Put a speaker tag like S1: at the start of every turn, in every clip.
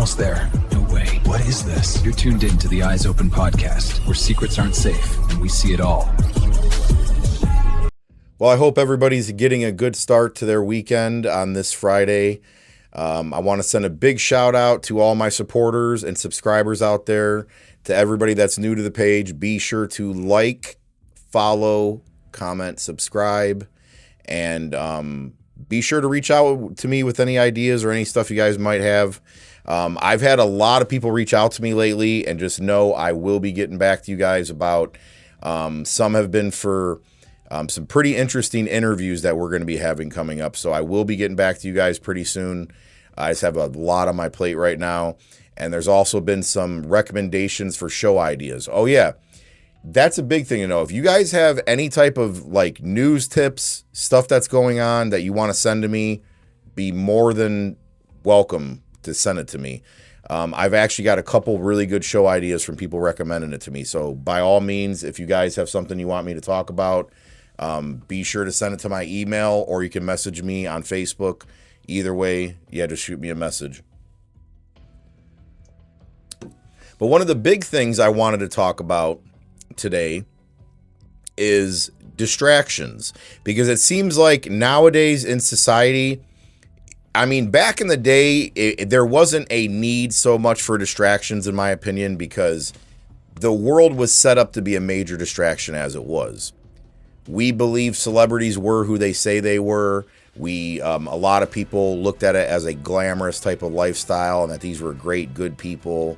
S1: almost there. No way. What is this? You're tuned in to the Eyes Open podcast, where secrets aren't safe and we see it all.
S2: Well, I hope everybody's getting a good start to their weekend on this Friday. I want to send a big shout out to all my supporters and subscribers out there. To everybody that's new to the page, be sure to like, follow, comment, subscribe, and be sure to reach out to me with any ideas or any stuff you guys might have. I've had a lot of people reach out to me lately, and just know I will be getting back to you guys about some have been for some pretty interesting interviews that we're going to be having coming up. So I will be getting back to you guys pretty soon. I just have a lot on my plate right now. And there's also been some recommendations for show ideas. Oh, yeah. That's a big thing to know. If you guys have any type of like news tips, stuff that's going on that you want to send to me, be more than welcome to send it to me. I've actually got a couple really good show ideas from people recommending it to me. So by all means, if you guys have something you want me to talk about, be sure to send it to my email, or you can message me on Facebook. Either way, just shoot me a message. But one of the big things I wanted to talk about today is distractions, because it seems like nowadays in society, I mean, back in the day, there wasn't a need so much for distractions, in my opinion, because the world was set up to be a major distraction as it was. We believe celebrities were who they say they were. A lot of people looked at it as a glamorous type of lifestyle, and that these were great, good people.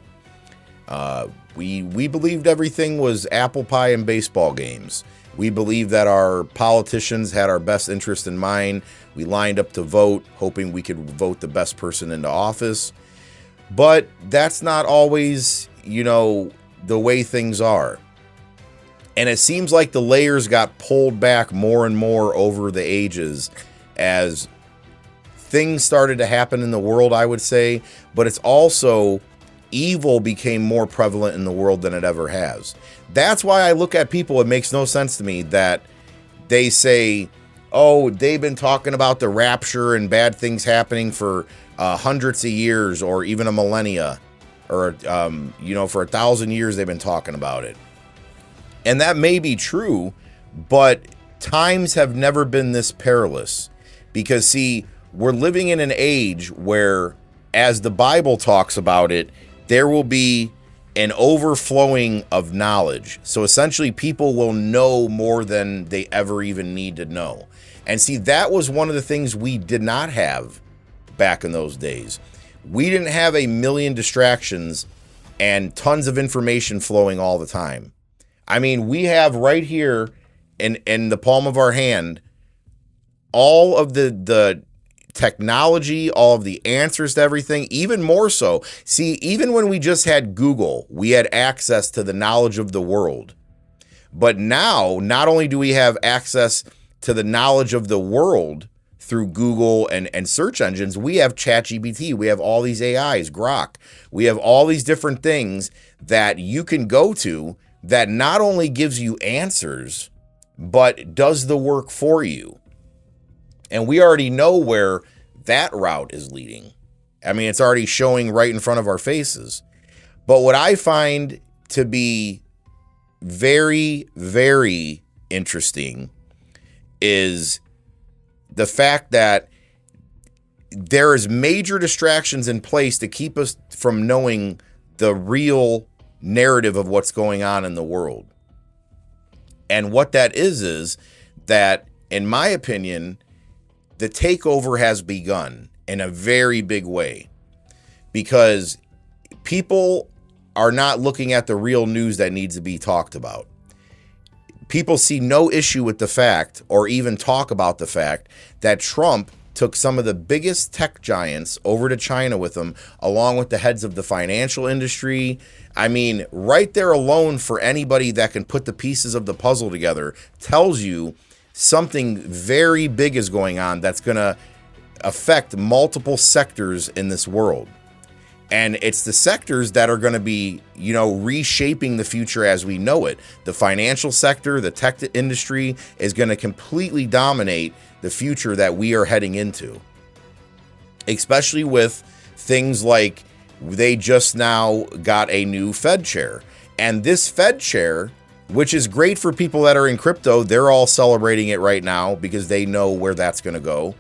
S2: We believed everything was apple pie and baseball games. We believed that our politicians had our best interest in mind. We lined up to vote, hoping we could vote the best person into office. But that's not always, the way things are. And it seems like the layers got pulled back more and more over the ages as things started to happen in the world, I would say. But it's also evil became more prevalent in the world than it ever has. That's why I look at people, it makes no sense to me that they say, oh, they've been talking about the rapture and bad things happening for hundreds of years, or even a millennia, or, for 1,000 years they've been talking about it. And that may be true, but times have never been this perilous. Because, see, we're living in an age where, as the Bible talks about it, there will be an overflowing of knowledge. So essentially, people will know more than they ever even need to know. And see, that was one of the things we did not have back in those days. We didn't have a million distractions and tons of information flowing all the time. I mean, we have right here in the palm of our hand all of the technology, all of the answers to everything, even more so. See, even when we just had Google, we had access to the knowledge of the world. But now, not only do we have access to the knowledge of the world through Google and search engines, we have ChatGPT, we have all these AIs, Grok, we have all these different things that you can go to that not only gives you answers, but does the work for you. And we already know where that route is leading. I mean, it's already showing right in front of our faces. But what I find to be very, very interesting is the fact that there is major distractions in place to keep us from knowing the real narrative of what's going on in the world. And what that is that, in my opinion, the takeover has begun in a very big way, because people are not looking at the real news that needs to be talked about. People see no issue with the fact, or even talk about the fact, that Trump took some of the biggest tech giants over to China with him, along with the heads of the financial industry. I mean, right there alone, for anybody that can put the pieces of the puzzle together, tells you something very big is going on that's going to affect multiple sectors in this world. And it's the sectors that are going to be, reshaping the future as we know it. The financial sector, the tech industry is going to completely dominate the future that we are heading into. Especially with things like they just now got a new Fed chair. And this Fed chair, which is great for people that are in crypto, they're all celebrating it right now because they know where that's going to go.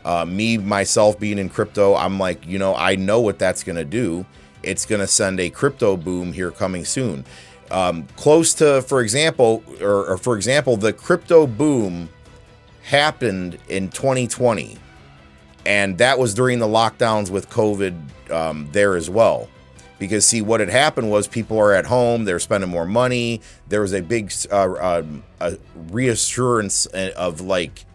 S2: Myself being in crypto, I'm like, I know what that's going to do. It's going to send a crypto boom here coming soon. Close to, for example, the crypto boom happened in 2020. And that was during the lockdowns with COVID there as well. Because, see, what had happened was people are at home, they're spending more money. There was a big reassurance of, like,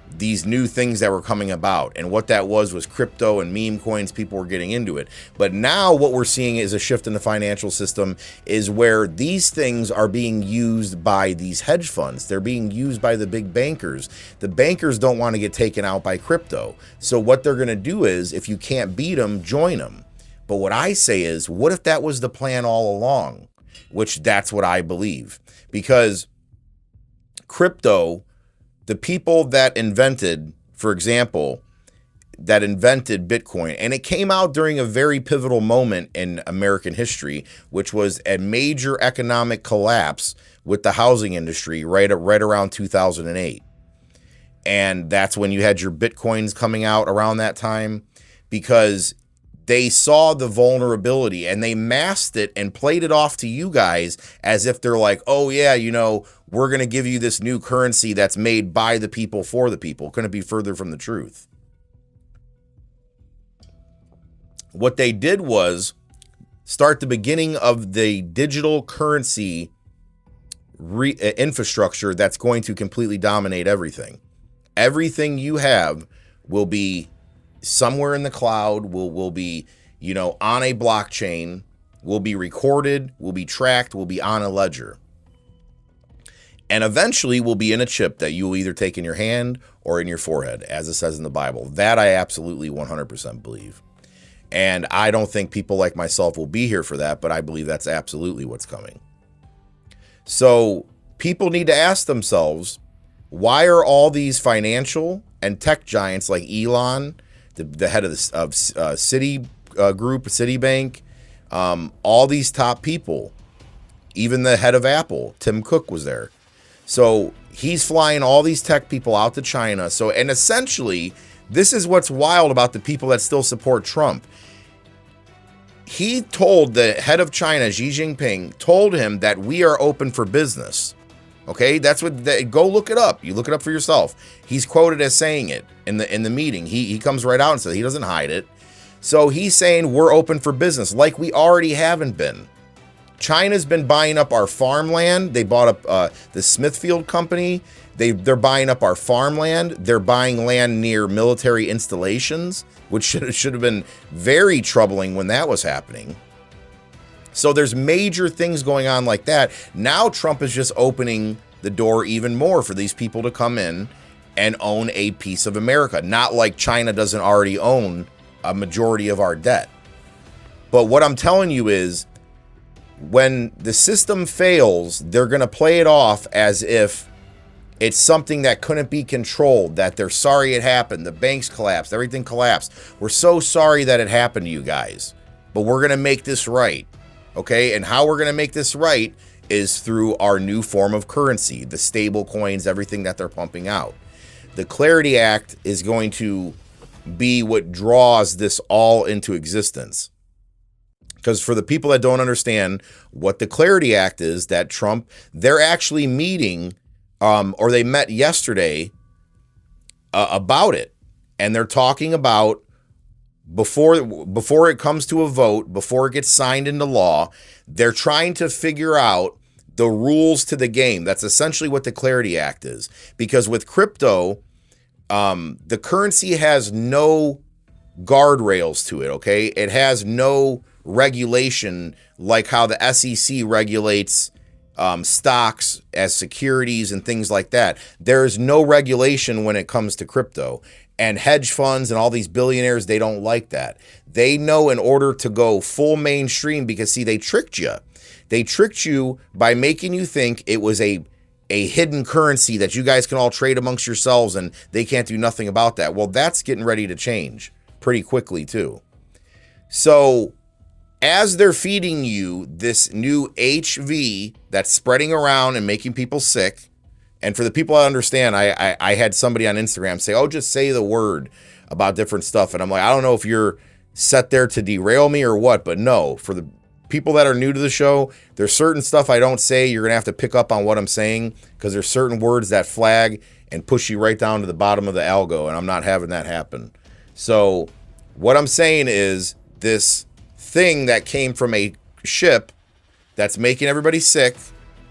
S2: these new things that were coming about. And what that was crypto and meme coins. People were getting into it. But now what we're seeing is a shift in the financial system, is where these things are being used by these hedge funds. They're being used by the big bankers. The bankers don't want to get taken out by crypto. So what they're going to do is, if you can't beat them, join them. But what I say is, what if that was the plan all along? Which that's what I believe. Because crypto, the people that invented, for example, that invented Bitcoin, and it came out during a very pivotal moment in American history, which was a major economic collapse with the housing industry right around 2008. And that's when you had your Bitcoins coming out around that time, because they saw the vulnerability and they masked it and played it off to you guys as if they're like, oh yeah, we're going to give you this new currency that's made by the people for the people. Couldn't be further from the truth. What they did was start the beginning of the digital currency infrastructure that's going to completely dominate everything. Everything you have will be somewhere in the cloud, will be, on a blockchain, will be recorded, will be tracked, will be on a ledger. And eventually will be in a chip that you will either take in your hand or in your forehead, as it says in the Bible. That I absolutely 100% believe. And I don't think people like myself will be here for that, but I believe that's absolutely what's coming. So people need to ask themselves, why are all these financial and tech giants like Elon, the head of Citi Group, Citibank, all these top people, even the head of Apple, Tim Cook, was there. So he's flying all these tech people out to China. So, and essentially, this is what's wild about the people that still support Trump. He told the head of China, Xi Jinping, told him that we are open for business. Okay, that's what. Go look it up. You look it up for yourself. He's quoted as saying it in the meeting. He comes right out and says, he doesn't hide it. So he's saying we're open for business, like we already haven't been. China's been buying up our farmland. They bought up the Smithfield Company. They're buying up our farmland. They're buying land near military installations, which should have been very troubling when that was happening. So there's major things going on like that. Now Trump is just opening the door even more for these people to come in and own a piece of America. Not like China doesn't already own a majority of our debt. But what I'm telling you is, when the system fails, they're going to play it off as if it's something that couldn't be controlled, that they're sorry it happened, the banks collapsed, everything collapsed. We're so sorry that it happened to you guys, but we're going to make this right. Okay, and how we're going to make this right is through our new form of currency, the stable coins, everything that they're pumping out. The Clarity Act is going to be what draws this all into existence. Because for the people that don't understand what the Clarity Act is, that Trump, they're actually meeting, or they met yesterday about it. And they're talking about, before it comes to a vote, before it gets signed into law, they're trying to figure out the rules to the game. That's essentially what the Clarity Act is. Because with crypto, the currency has no guardrails to it, okay? It has no regulation like how the SEC regulates stocks as securities and things like that. There is no regulation when it comes to crypto. And hedge funds and all these billionaires, they don't like that. They know in order to go full mainstream, because see, they tricked you. They tricked you by making you think it was a hidden currency that you guys can all trade amongst yourselves and they can't do nothing about that. Well, that's getting ready to change pretty quickly too. So as they're feeding you this new HV that's spreading around and making people sick, and for the people I understand, I had somebody on Instagram say, oh, just say the word about different stuff. And I'm like, I don't know if you're set there to derail me or what, but no, for the people that are new to the show, there's certain stuff I don't say. You're going to have to pick up on what I'm saying because there's certain words that flag and push you right down to the bottom of the algo, and I'm not having that happen. So what I'm saying is this thing that came from a ship that's making everybody sick,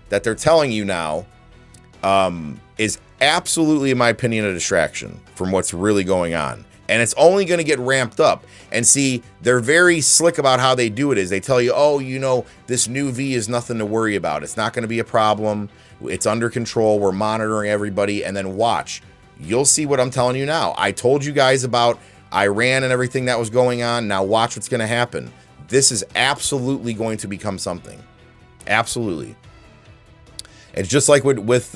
S2: that they're telling you now, is absolutely, in my opinion, a distraction from what's really going on. And it's only going to get ramped up. And see, they're very slick about how they do it is they tell you, oh, you know, this new V is nothing to worry about. It's not going to be a problem. It's under control. We're monitoring everybody. And then watch. You'll see what I'm telling you now. I told you guys about Iran and everything that was going on. Now watch what's going to happen. This is absolutely going to become something. Absolutely. It's just like with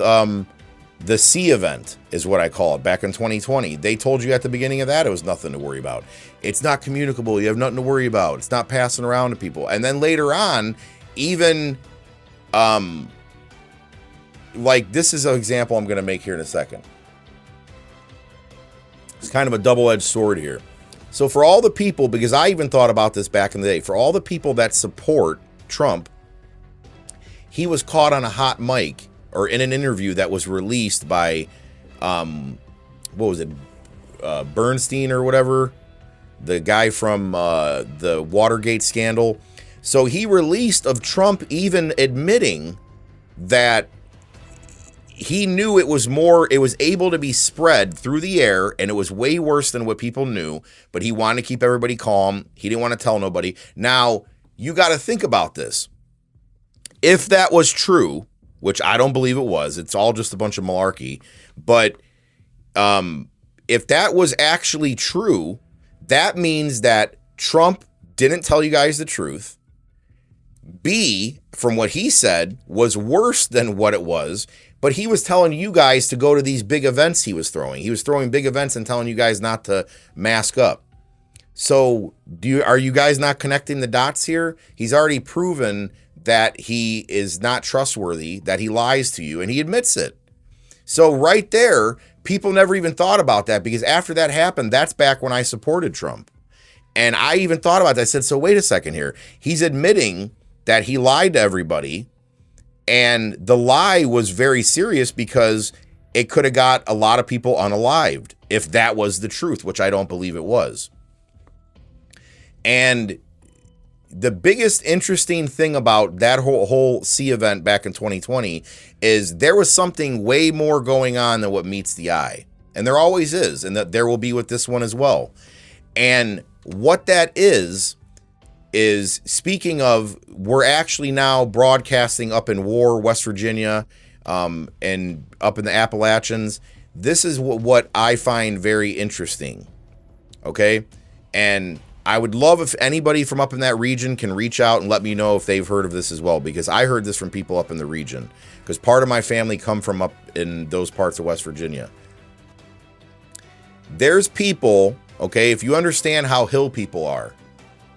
S2: the sea event is what I call it back in 2020. They told you at the beginning of that it was nothing to worry about. It's not communicable. You have nothing to worry about. It's not passing around to people. And then later on, even like this is an example I'm going to make here in a second. It's kind of a double-edged sword here. So for all the people, because I even thought about this back in the day, for all the people that support Trump, he was caught on a hot mic or in an interview that was released by, what was it, Bernstein or whatever, the guy from the Watergate scandal. So he released of Trump even admitting that he knew it was able to be spread through the air, and it was way worse than what people knew, but he wanted to keep everybody calm. He didn't want to tell nobody. Now, you got to think about this. If that was true, which I don't believe it was, it's all just a bunch of malarkey, but if that was actually true, that means that Trump didn't tell you guys the truth. B, from what he said, was worse than what it was, but he was telling you guys to go to these big events he was throwing. He was throwing big events and telling you guys not to mask up. So are you guys not connecting the dots here? He's already proven that he is not trustworthy, that he lies to you, and he admits it. So right there, people never even thought about that, because after that happened, that's back when I supported Trump. And I even thought about that. I said, so wait a second here. He's admitting that he lied to everybody, and the lie was very serious because it could have got a lot of people unalived if that was the truth, which I don't believe it was. And the biggest interesting thing about that whole sea event back in 2020 is there was something way more going on than what meets the eye. And there always is, and that there will be with this one as well. And what that is speaking of, we're actually now broadcasting up in War, West Virginia, and up in the Appalachians. This is what I find very interesting. Okay? And I would love if anybody from up in that region can reach out and let me know if they've heard of this as well, because I heard this from people up in the region, because part of my family come from up in those parts of West Virginia. There's people, okay, if you understand how hill people are,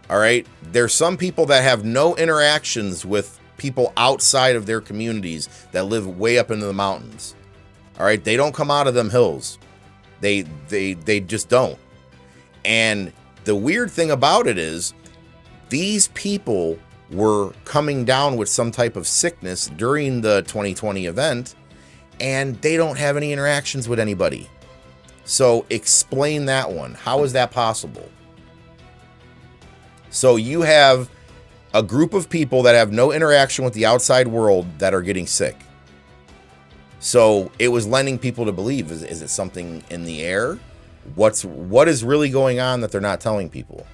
S2: all right, there's some people that have no interactions with people outside of their communities that live way up into the mountains. All right, they don't come out of them hills. They just don't. And the weird thing about it is these people were coming down with some type of sickness during the 2020 event, and they don't have any interactions with anybody. So explain that one. How is that possible? So you have a group of people that have no interaction with the outside world that are getting sick. So it was lending people to believe, is it something in the air? What is really going on that they're not telling people?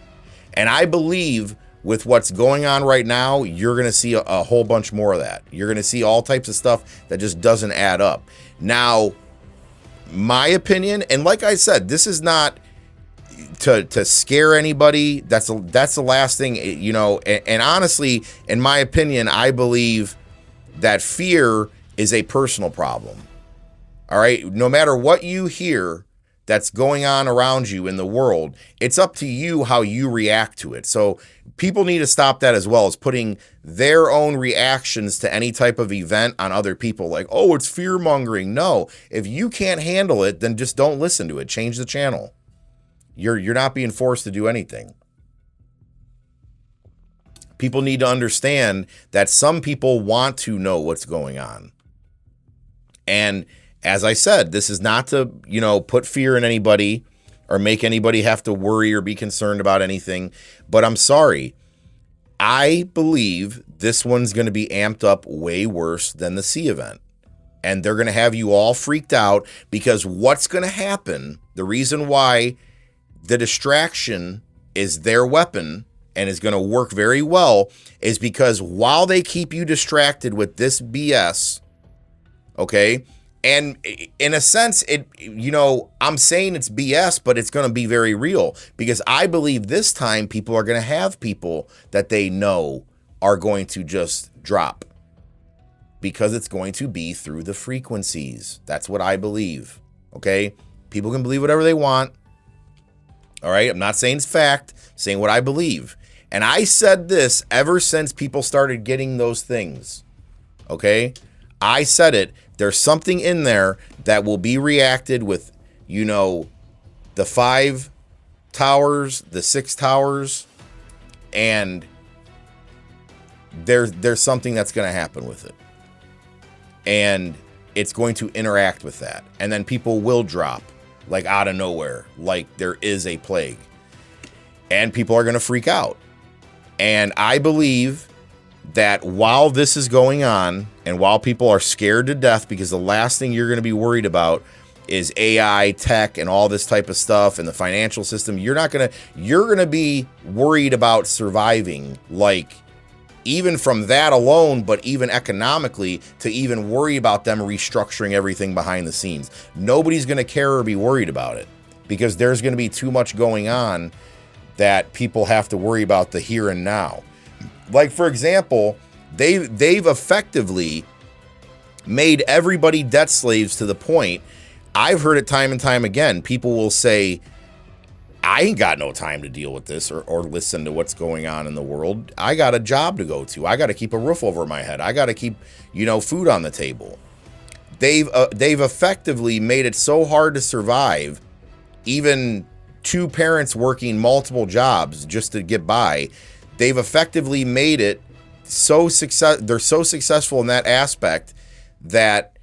S2: And I believe with what's going on right now, you're going to see a whole bunch more of that. You're going to see all types of stuff that just doesn't add up. Now, my opinion, and like I said, this is not to scare anybody. That's the last thing, you know, and honestly, in my opinion, I believe that fear is a personal problem. All right. No matter what you hear that's going on around you in the world, it's up to you how you react to it. So people need to stop that as well, as putting their own reactions to any type of event on other people. Like, oh, it's fear mongering. No, if you can't handle it, then just don't listen to it. Change the channel. You're not being forced to do anything. People need to understand that some people want to know what's going on. And as I said, this is not to, put fear in anybody or make anybody have to worry or be concerned about anything. But I'm sorry. I believe this one's going to be amped up way worse than the C event. And they're going to have you all freaked out, because what's going to happen, the reason why the distraction is their weapon and is going to work very well, is because while they keep you distracted with this BS, okay, and in a sense, I'm saying it's BS, but it's going to be very real, because I believe this time people are going to have people that they know are going to just drop, because it's going to be through the frequencies. That's what I believe. Okay. People can believe whatever they want. All right. I'm not saying it's fact, I'm saying what I believe. And I said this ever since people started getting those things. Okay. I said it. There's something in there that will be reacted with, the 5 towers, the 6 towers, and there's something that's going to happen with it. And it's going to interact with that. And then people will drop like out of nowhere, like there is a plague. And people are going to freak out. And I believe that while this is going on, and while people are scared to death, because the last thing you're going to be worried about is AI, tech, and all this type of stuff, and the financial system, you're going to be worried about surviving, like even from that alone, but even economically, to even worry about them restructuring everything behind the scenes. Nobody's going to care or be worried about it, because there's going to be too much going on that people have to worry about the here and now. Like, for example, they've effectively made everybody debt slaves to the point, I've heard it time and time again, people will say, I ain't got no time to deal with this or listen to what's going on in the world. I got a job to go to. I got to keep a roof over my head. I got to keep, food on the table. They've effectively made it so hard to survive, even 2 parents working multiple jobs just to get by. They've effectively made it they're so successful in that aspect that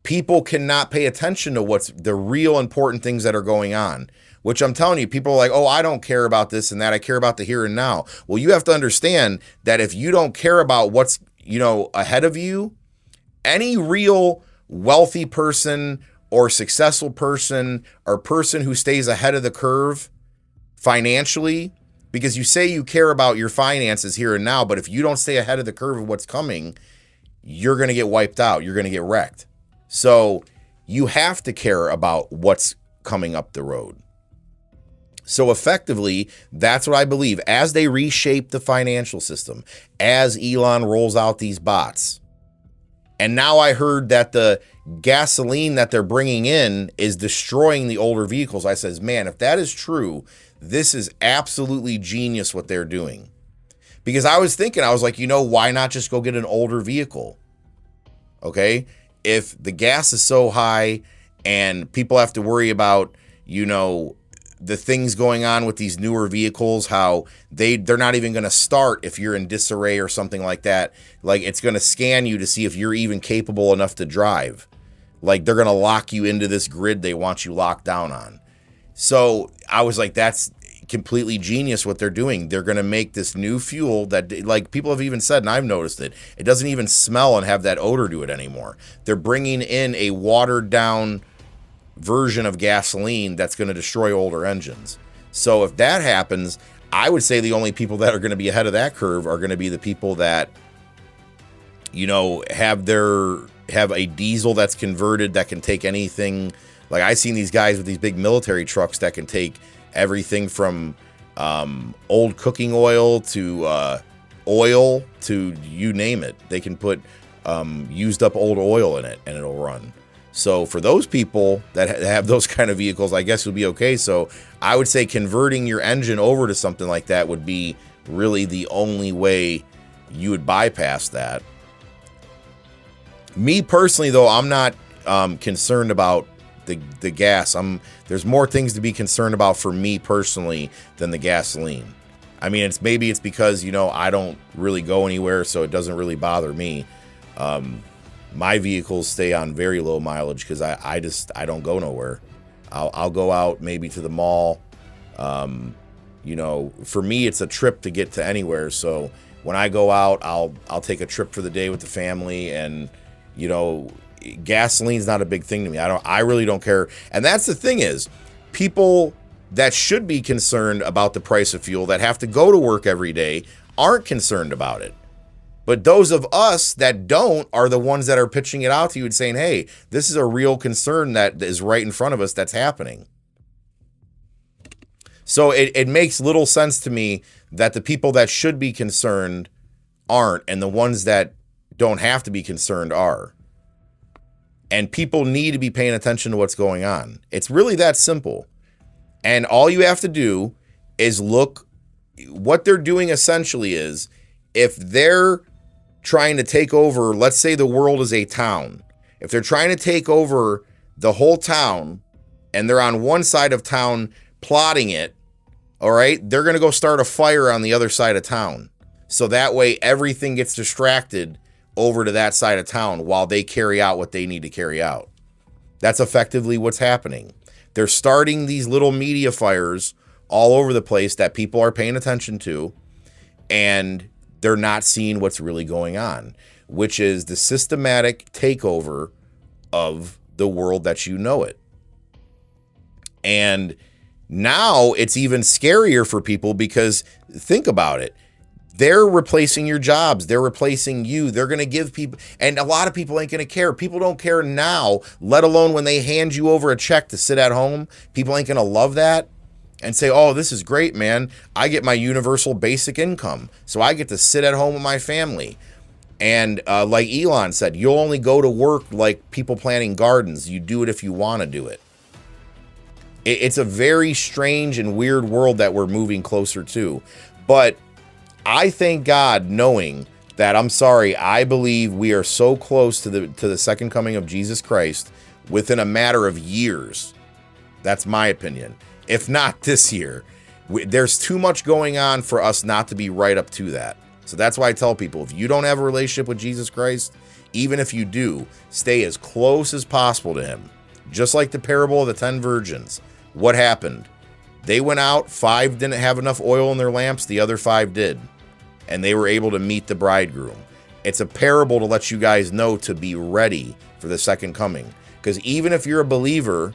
S2: people cannot pay attention to what's the real important things that are going on. Which I'm telling you, people are like, oh, I don't care about this and that. I care about the here and now. Well, you have to understand that if you don't care about what's, ahead of you, any real wealthy person or successful person or person who stays ahead of the curve financially, because you say you care about your finances here and now, but if you don't stay ahead of the curve of what's coming, you're going to get wiped out. You're going to get wrecked. So you have to care about what's coming up the road. So effectively, that's what I believe. As they reshape the financial system, as Elon rolls out these bots, and now I heard that the gasoline that they're bringing in is destroying the older vehicles. I says, man, if that is true, this is absolutely genius what they're doing. Because I was thinking, I was like, why not just go get an older vehicle? Okay? If the gas is so high and people have to worry about, the things going on with these newer vehicles, how they're not even going to start if you're in disarray or something like that. Like, it's going to scan you to see if you're even capable enough to drive. Like, they're going to lock you into this grid they want you locked down on. So I was like, that's completely genius what they're doing. They're going to make this new fuel that, like, people have even said, and I've noticed it doesn't even smell and have that odor to it anymore. They're bringing in a watered down version of gasoline that's going to destroy older engines. So if that happens, I would say the only people that are going to be ahead of that curve are going to be the people that, have a diesel that's converted that can take anything. Like, I've seen these guys with these big military trucks that can take everything from old cooking oil to oil to you name it. They can put used up old oil in it and it'll run. So for those people that have those kind of vehicles, I guess it'll be okay. So I would say converting your engine over to something like that would be really the only way you would bypass that. Me personally, though, I'm not concerned about the gas. There's more things to be concerned about for me personally than the gasoline. I mean, it's because, you know, I don't really go anywhere, so it doesn't really bother me. My vehicles stay on very low mileage because I don't go nowhere. I'll go out maybe to the mall. You know, for me, it's a trip to get to anywhere. So when I go out, I'll take a trip for the day with the family, and you know, gasoline's not a big thing to me. I really don't care. And that's the thing is, people that should be concerned about the price of fuel, that have to go to work every day, aren't concerned about it. But those of us that don't are the ones that are pitching it out to you and saying, hey, this is a real concern that is right in front of us that's happening. So it makes little sense to me that the people that should be concerned aren't, and the ones that don't have to be concerned are. And people need to be paying attention to what's going on. It's really that simple. And all you have to do is look. What they're doing essentially is, if they're trying to take over, let's say the world is a town. If they're trying to take over the whole town and they're on one side of town plotting it, all right, they're going to go start a fire on the other side of town. So that way everything gets distracted over to that side of town while they carry out what they need to carry out. That's effectively what's happening. They're starting these little media fires all over the place that people are paying attention to, and they're not seeing what's really going on, which is the systematic takeover of the world that you know it. And now it's even scarier for people because think about it. They're replacing your jobs. They're replacing you. They're going to give people, and a lot of people ain't going to care. People don't care now, let alone when they hand you over a check to sit at home. People ain't going to love that and say, oh, this is great, man. I get my universal basic income, so I get to sit at home with my family. And like Elon said, you'll only go to work like people planting gardens. You do it if you want to do it. It's a very strange and weird world that we're moving closer to. But I thank God, knowing that, I'm sorry, I believe we are so close to the second coming of Jesus Christ within a matter of years. That's my opinion. If not this year, there's too much going on for us not to be right up to that. So that's why I tell people, if you don't have a relationship with Jesus Christ, even if you do, stay as close as possible to him. Just like the parable of the 10 virgins. What happened? They went out, 5 didn't have enough oil in their lamps, the other 5 did. And they were able to meet the bridegroom. It's a parable to let you guys know to be ready for the second coming. Because even if you're a believer,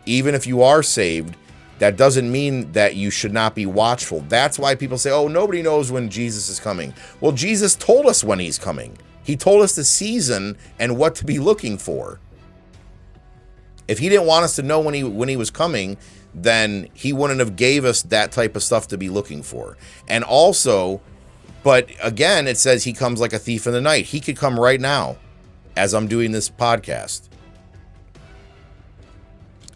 S2: even if you are saved, that doesn't mean that you should not be watchful. That's why people say, oh, nobody knows when Jesus is coming. Well, Jesus told us when he's coming. He told us the season and what to be looking for. If he didn't want us to know when he was coming, then he wouldn't have gave us that type of stuff to be looking for. And also, but again, it says he comes like a thief in the night. He could come right now as I'm doing this podcast.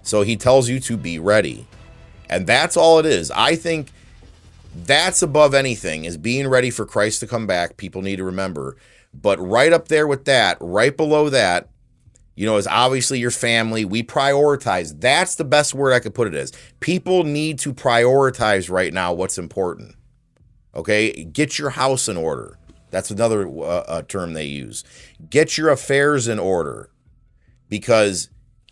S2: So he tells you to be ready. And that's all it is. I think that's above anything, is being ready for Christ to come back. People need to remember. But right up there with that, right below that, you know, is obviously your family. We prioritize. That's the best word I could put it as. People need to prioritize right now what's important. Okay? Get your house in order. That's another term they use. Get your affairs in order. Because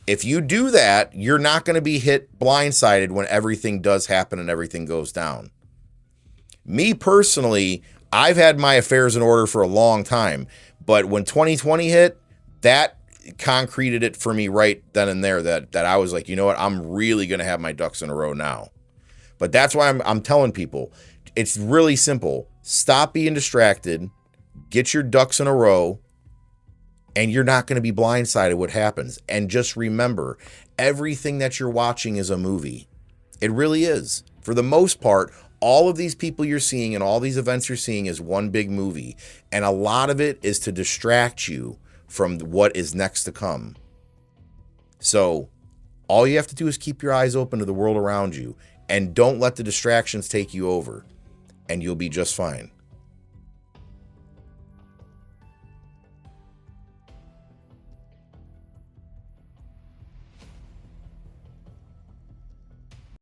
S2: if you do that, you're not going to be hit blindsided when everything does happen and everything goes down. Me personally, I've had my affairs in order for a long time. But when 2020 hit, that concreted it for me right then and there that I was like, you know what, I'm really going to have my ducks in a row now. But that's why I'm telling people, it's really simple. Stop being distracted, get your ducks in a row, and you're not going to be blindsided what happens. And just remember, everything that you're watching is a movie. It really is. For the most part, all of these people you're seeing and all these events you're seeing is one big movie. And a lot of it is to distract you from what is next to come. So all you have to do is keep your eyes open to the world around you and don't let the distractions take you over, and you'll be just fine.